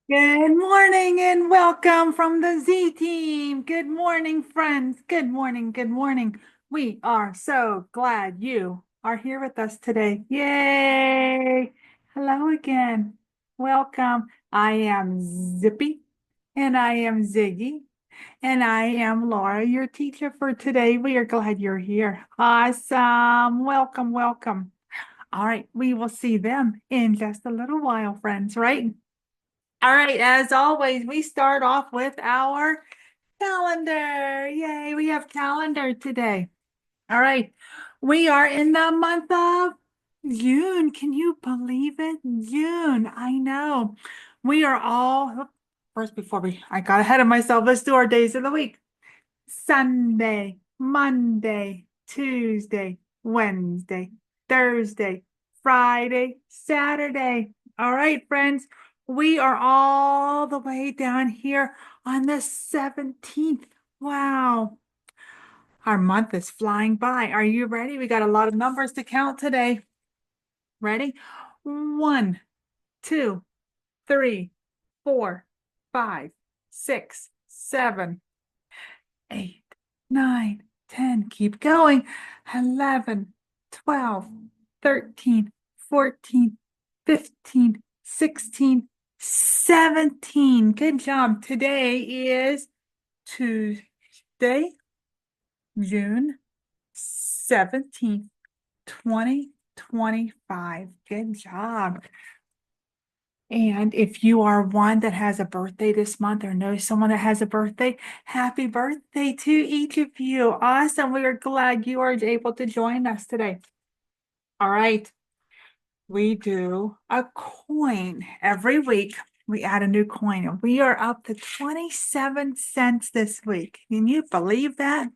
Good morning and welcome from the Z team. Good morning, friends. Good morning. Good morning. We are so glad you are here with us today. Yay! Hello again. Welcome. I am Zippy and I am Ziggy and I am Laura, your teacher for today. We are glad you're here. Awesome. Welcome, welcome. All right, we will see them in just a little while, friends, right? All right, as always, we start off with our calendar. Yay, we have calendar today. All right, we are in the month of June. Can you believe it? June. I know. We are all, first, I got ahead of myself, let's do our days of the week. Sunday, Monday, Tuesday, Wednesday, Thursday, Friday, Saturday. All right, friends, we are all the way down here on the 17th. Wow, our month is flying by. Are you ready? We got a lot of numbers to count today. Ready? One, two, three, four, five, six, seven, 8, 9, 10. Keep going. 11, 12, 13, 14, 15, 16, 17. Good job. Today is Tuesday, June 17th, 2025. Good job. And if you are one that has a birthday this month or know someone that has a birthday, happy birthday to each of you. Awesome. We are glad you are able to join us today. All right. We do a coin every week. We add a new coin and we are up to 27 cents this week. Can you believe that?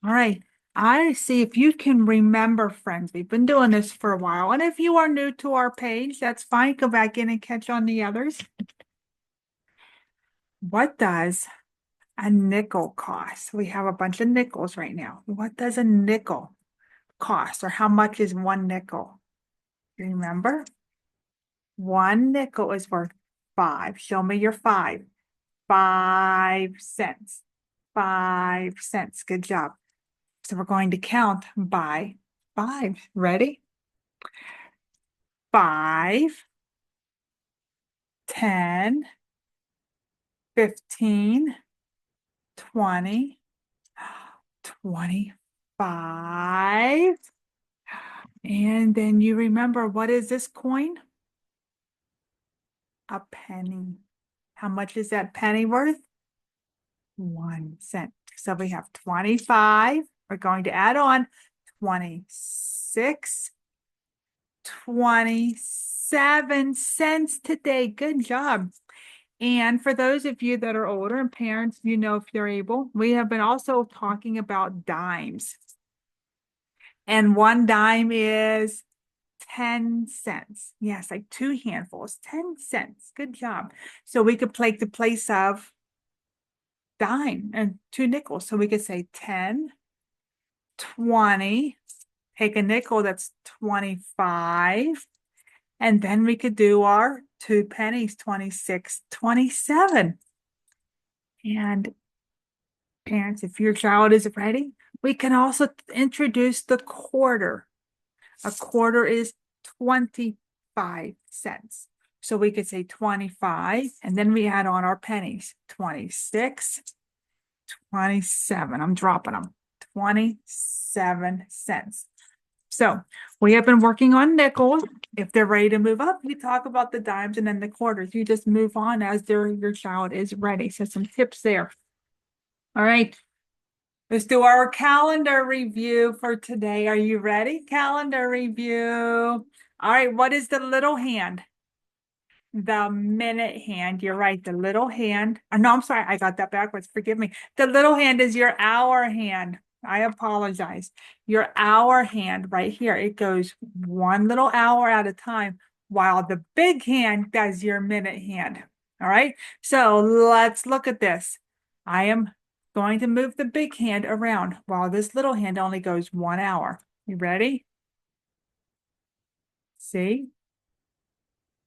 All right. I see if you can remember, friends. We've been doing this for a while. And if you are new to our page, that's fine. Go back in and catch on the others. What does a nickel cost? We have a bunch of nickels right now. What does a nickel cost, or how much is one nickel? Remember? One nickel is worth five. Show me your five. 5 cents. 5 cents. Good job. So we're going to count by five. Ready? 5, 10, 15, 20, 25. And then you remember, what is this coin? A penny. How much is that penny worth? 1 cent. So we have 25. We're going to add on 26, 27 cents today. Good job. And for those of you that are older and parents, you know, if you're able, we have been also talking about dimes. And one dime is 10 cents. Yes, like two handfuls, 10 cents. Good job. So we could take the place of dime and two nickels. So we could say 10, 20, take a nickel that's 25. And then we could do our two pennies, 26, 27. And parents, if your child is ready, we can also introduce the quarter. A quarter is 25 cents. So we could say 25, and then we add on our pennies, 26, 27. I'm dropping them, 27 cents. So we have been working on nickels. If they're ready to move up, we talk about the dimes and then the quarters. You just move on as your child is ready. So some tips there. All right. Let's do our calendar review for today. Are you ready? Calendar review. All right, what is the little hand? The minute hand. You're right, the little hand. No, I'm sorry, I got that backwards. Forgive me. The little hand is your hour hand. I apologize. Your hour hand right here. It goes one little hour at a time, while the big hand does your minute hand. All right, so let's look at this. I am going to move the big hand around while this little hand only goes 1 hour. You ready? See?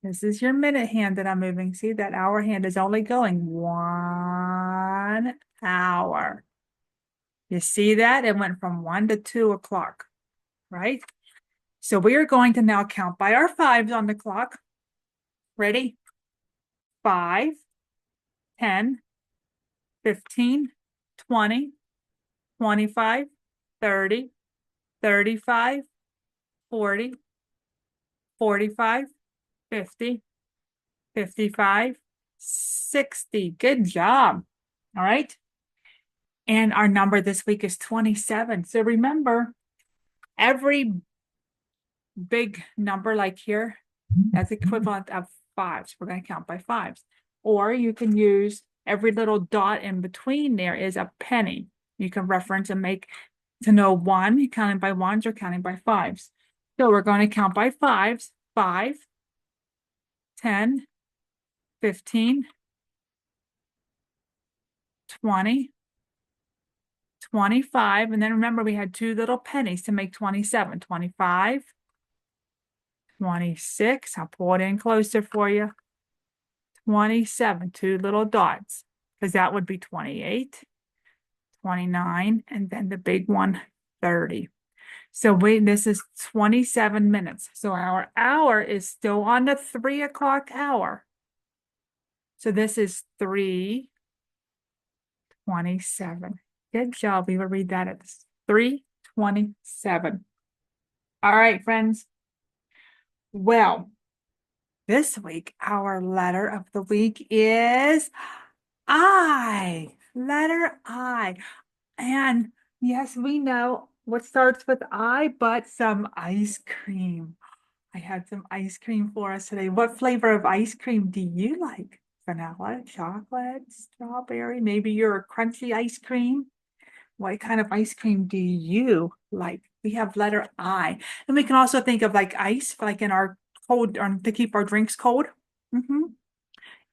This is your minute hand that I'm moving. See, that hour hand is only going 1 hour. You see that? It went from 1 to 2 o'clock, right? So we are going to now count by our fives on the clock. Ready? 5, 10, 15, 20, 25, 30, 35, 40, 45, 50, 55, 60. Good job. All right. And our number this week is 27. So remember, every big number like here, that's equivalent of fives. We're going to count by fives. Or you can use every little dot in between there is a penny. You can reference and make to know one, you're counting by ones or counting by fives. So we're going to count by fives. 5, 10, 15, 20, 25. And then remember, we had two little pennies to make 27. 25, 26. I'll pull it in closer for you. 27, two little dots, because that would be 28, 29, and then the big one, 30. So this is 27 minutes. So our hour is still on the 3 o'clock hour. So this is 3:27. Good job. We will read that at 3:27. All right, friends. Well, this week, our letter of the week is I. Letter I. And yes, we know what starts with I, but some ice cream. I had some ice cream for us today. What flavor of ice cream do you like? Vanilla, chocolate, strawberry, maybe your crunchy ice cream? What kind of ice cream do you like? We have letter I. And we can also think of like ice, like in our cold, or to keep our drinks cold.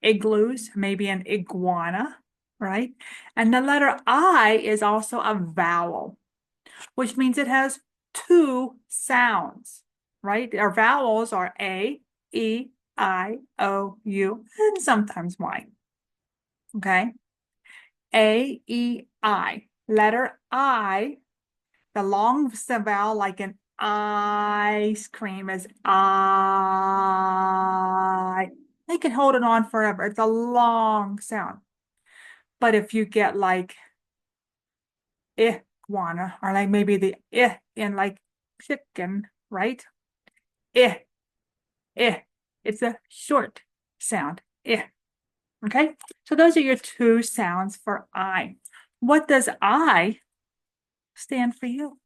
Igloos, maybe an iguana, right? And the letter I is also a vowel, which means it has two sounds, right? Our vowels are A, E, I, O, U, and sometimes Y. Okay? A, E, I. Letter I, the long vowel like an ice cream is I. They can hold it on forever. It's a long sound. But if you get like iguana, or like maybe the in like chicken, right? Eh, it's a short sound. Okay, so those are your two sounds for I. What does I stand for you?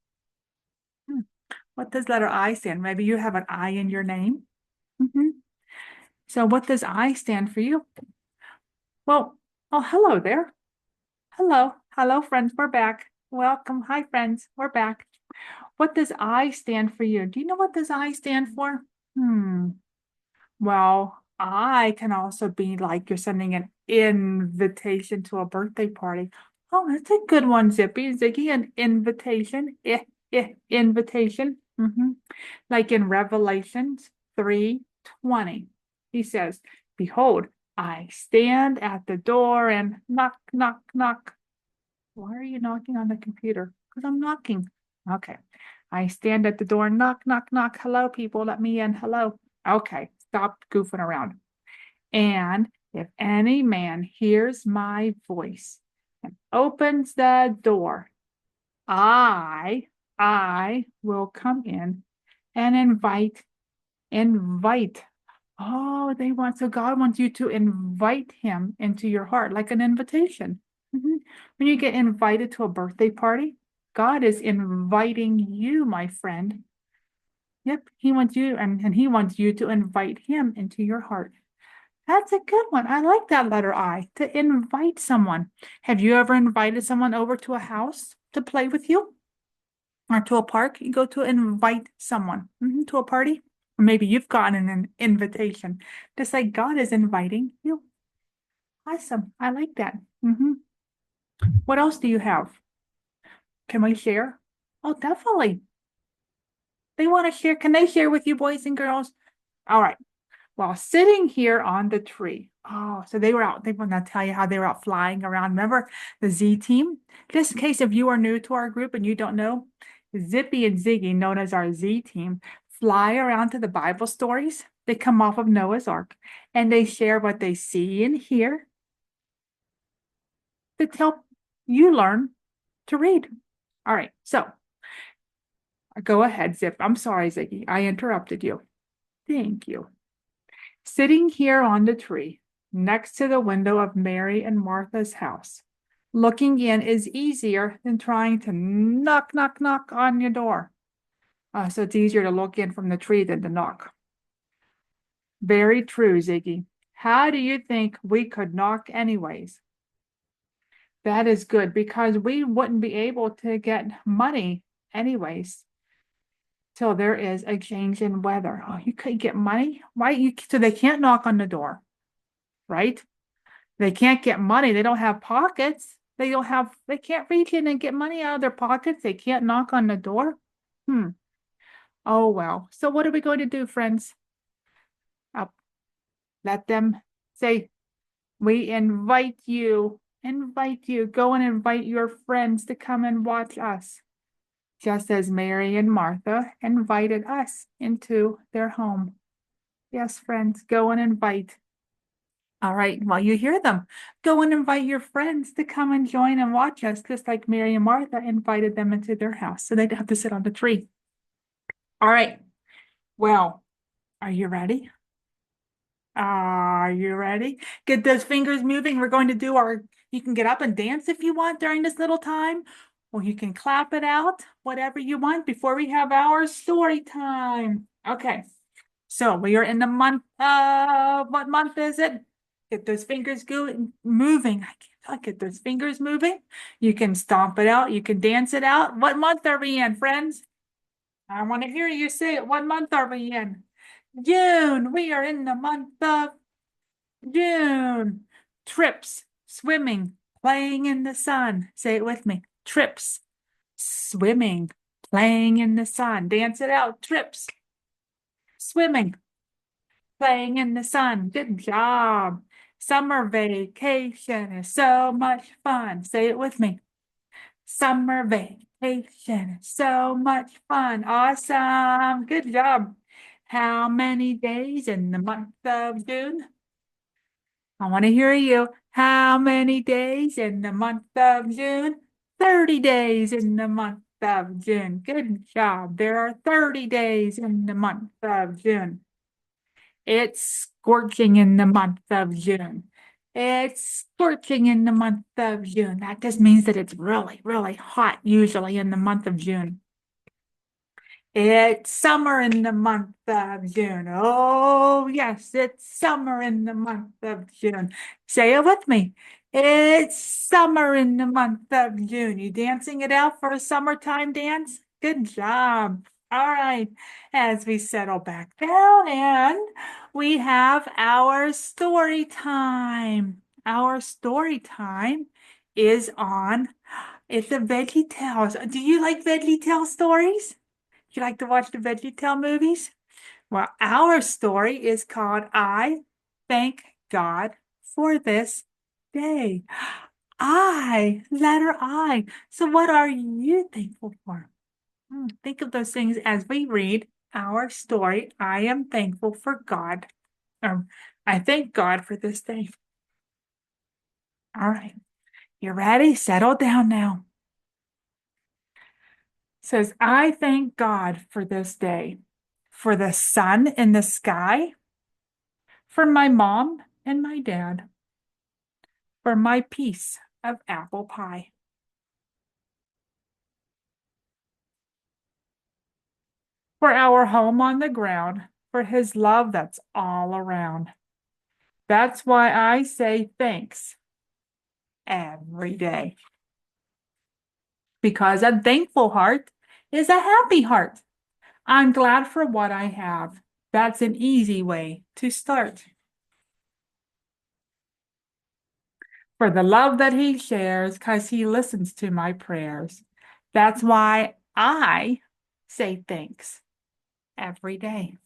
What does letter I stand? Maybe you have an I in your name. So what does I stand for you? Well, oh, hello there. Hello, friends. We're back. Welcome. Hi, friends. We're back. What does I stand for you? Do you know what does I stand for? Well, I can also be like you're sending an invitation to a birthday party. Oh, that's a good one, Zippy. Ziggy, an invitation. Invitation. Like in Revelations 3:20. He says, Behold, I stand at the door and knock, knock, knock. Why are you knocking on the computer? Because I'm knocking. Okay. I stand at the door, knock, knock, knock. Hello, people. Let me in. Hello. Okay. Stop goofing around. And if any man hears my voice and opens the door, I will come in and invite. Oh, so God wants you to invite him into your heart, like an invitation. When you get invited to a birthday party, God is inviting you, my friend. Yep, he wants you, and he wants you to invite him into your heart. That's a good one. I like that letter I, to invite someone. Have you ever invited someone over to a house to play with you? Or to a park? You go to invite someone to a party? Or maybe you've gotten an invitation. Just like God is inviting you. Awesome. I like that. What else do you have? Can we share? Oh, definitely. They want to share. Can they share with you, boys and girls? All right. while sitting here on the tree. Oh, so they were out. They want to tell you how they were out flying around. Remember the Z team? Just in case if you are new to our group and you don't know, Zippy and Ziggy, known as our Z team, fly around to the Bible stories. They come off of Noah's Ark and they share what they see and hear to help you learn to read. All right, so go ahead, Zip. I'm sorry, Ziggy. I interrupted you. Thank you. Sitting here on the tree, next to the window of Mary and Martha's house, looking in is easier than trying to knock, knock, knock on your door. So it's easier to look in from the tree than to knock. Very true, Ziggy. How do you think we could knock anyways? That is good because we wouldn't be able to get money anyways till there is a change in weather. Oh, you could get money? Why? So they can't knock on the door, right? They can't get money. They don't have pockets. They can't reach in and get money out of their pockets. They can't knock on the door. Hmm. Oh, well. So what are we going to do, friends? I'll let them say, we invite you, go and invite your friends to come and watch us, just as Mary and Martha invited us into their home. Yes, friends, go and invite. All right, well, you hear them. Go and invite your friends to come and join and watch us, just like Mary and Martha invited them into their house, so they'd have to sit on the tree. All right, well, are you ready? Are you ready? Get those fingers moving. We're going to do you can get up and dance if you want during this little time, or you can clap it out, whatever you want before we have our story time. Okay, so we are in the month of, what month is it? Get those fingers moving. I get those fingers moving. You can stomp it out. You can dance it out. What month are we in, friends? I want to hear you say it. What month are we in? June. We are in the month of June. Trips, swimming, playing in the sun. Say it with me. Trips, swimming, playing in the sun. Dance it out. Trips, swimming, playing in the sun. Good job. Summer vacation is so much fun. Say it with me. Summer vacation is so much fun. Awesome. Good job. How many days in the month of June? I want to hear you. How many days in the month of June? 30 days in the month of June. Good job. There are 30 days in the month of June. It's scorching in the month of June. It's scorching in the month of June. That just means that it's really, really hot usually in the month of June. It's summer in the month of June. Oh, yes, it's summer in the month of June. Say it with me. It's summer in the month of June. You dancing it out for a summertime dance? Good job. All right, as we settle back down and we have our story time. Our story time is it's the Veggie Tales. Do you like Veggie Tale stories? You like to watch the VeggieTale movies? Well, our story is called I Thank God for This Day. Letter I. So what are you thankful for? Think of those things as we read our story. I am thankful for God. I thank God for this day. All right. You ready? Settle down now. Says, I thank God for this day, for the sun in the sky, for my mom and my dad, for my piece of apple pie, for our home on the ground, for his love that's all around. That's why I say thanks every day. Because a thankful heart is a happy heart. I'm glad for what I have. That's an easy way to start. For the love that he shares, because he listens to my prayers. That's why I say thanks every day.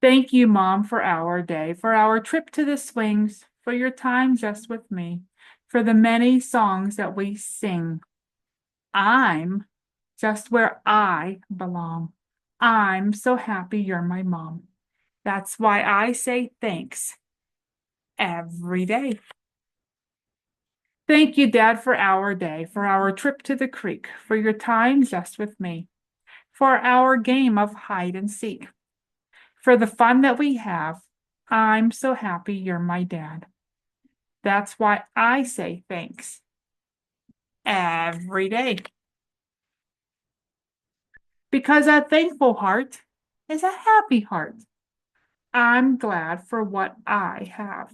Thank you, Mom, for our day, for our trip to the swings, for your time just with me, for the many songs that we sing. I'm just where I belong. I'm so happy you're my mom. That's why I say thanks every day. Thank you, Dad, for our day, for our trip to the creek, for your time just with me, for our game of hide and seek, for the fun that we have. I'm so happy you're my dad. That's why I say thanks every day. Because a thankful heart is a happy heart. I'm glad for what I have.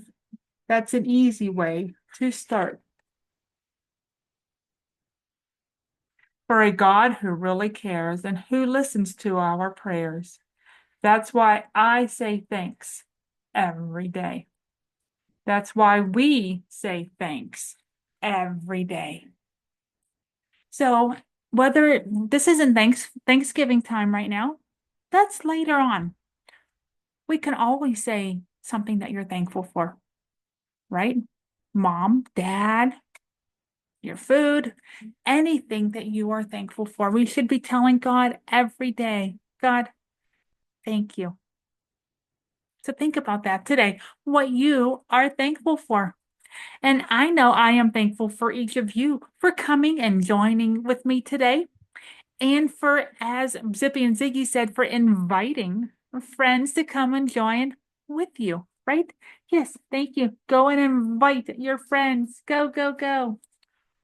That's an easy way to start. For a God who really cares and who listens to our prayers. That's why I say thanks every day. That's why we say thanks every day. So whether this isn't Thanksgiving time right now, that's later on. We can always say something that you're thankful for, right? Mom, dad, your food, anything that you are thankful for. We should be telling God every day, God, thank you. So think about that today, what you are thankful for. And I know I am thankful for each of you for coming and joining with me today. And for, as Zippy and Ziggy said, for inviting friends to come and join with you, right? Yes, thank you. Go and invite your friends. Go, go, go.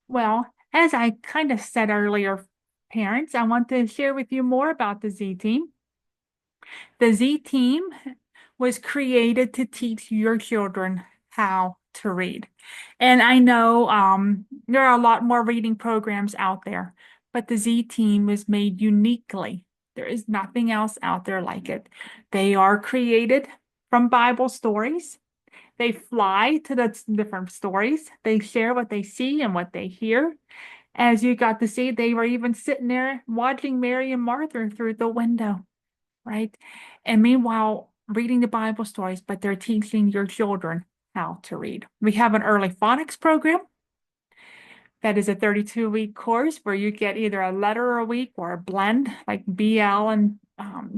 Well, as I kind of said earlier, parents, I want to share with you more about the Z Team. The Z Team was created to teach your children how to read. And I know there are a lot more reading programs out there, but the Z Team was made uniquely. There is nothing else out there like it. They are created from Bible stories. They fly to the different stories. They share what they see and what they hear. As you got to see, they were even sitting there watching Mary and Martha through the window, right? And meanwhile, reading the Bible stories, but they're teaching your children how to read. We have an early phonics program that is a 32-week course where you get either a letter a week or a blend like BL and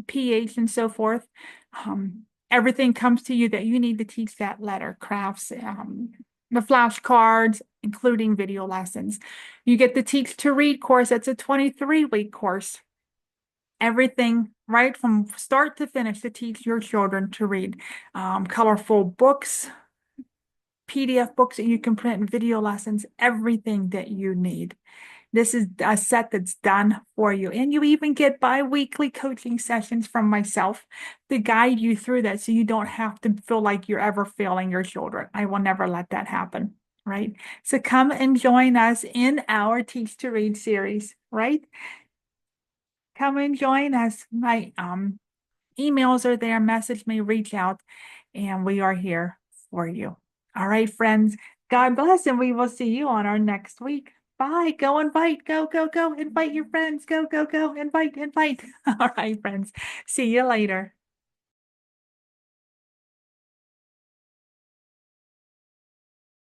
PH and so forth. Everything comes to you that you need to teach that letter, crafts, the flashcards, including video lessons. You get the Teach to Read course. That's a 23-week course. Everything right from start to finish to teach your children to read. Colorful books, PDF books that you can print, video lessons, everything that you need. This is a set that's done for you. And you even get bi-weekly coaching sessions from myself to guide you through that so you don't have to feel like you're ever failing your children. I will never let that happen, right? So come and join us in our Teach to Read series, right? Come and join us. My emails are there, message me, reach out, and we are here for you. All right, friends, God bless, and we will see you on our next week. Bye. Go invite. Go, go, go. Invite your friends. Go, go, go. Invite, invite. All right, friends. See you later.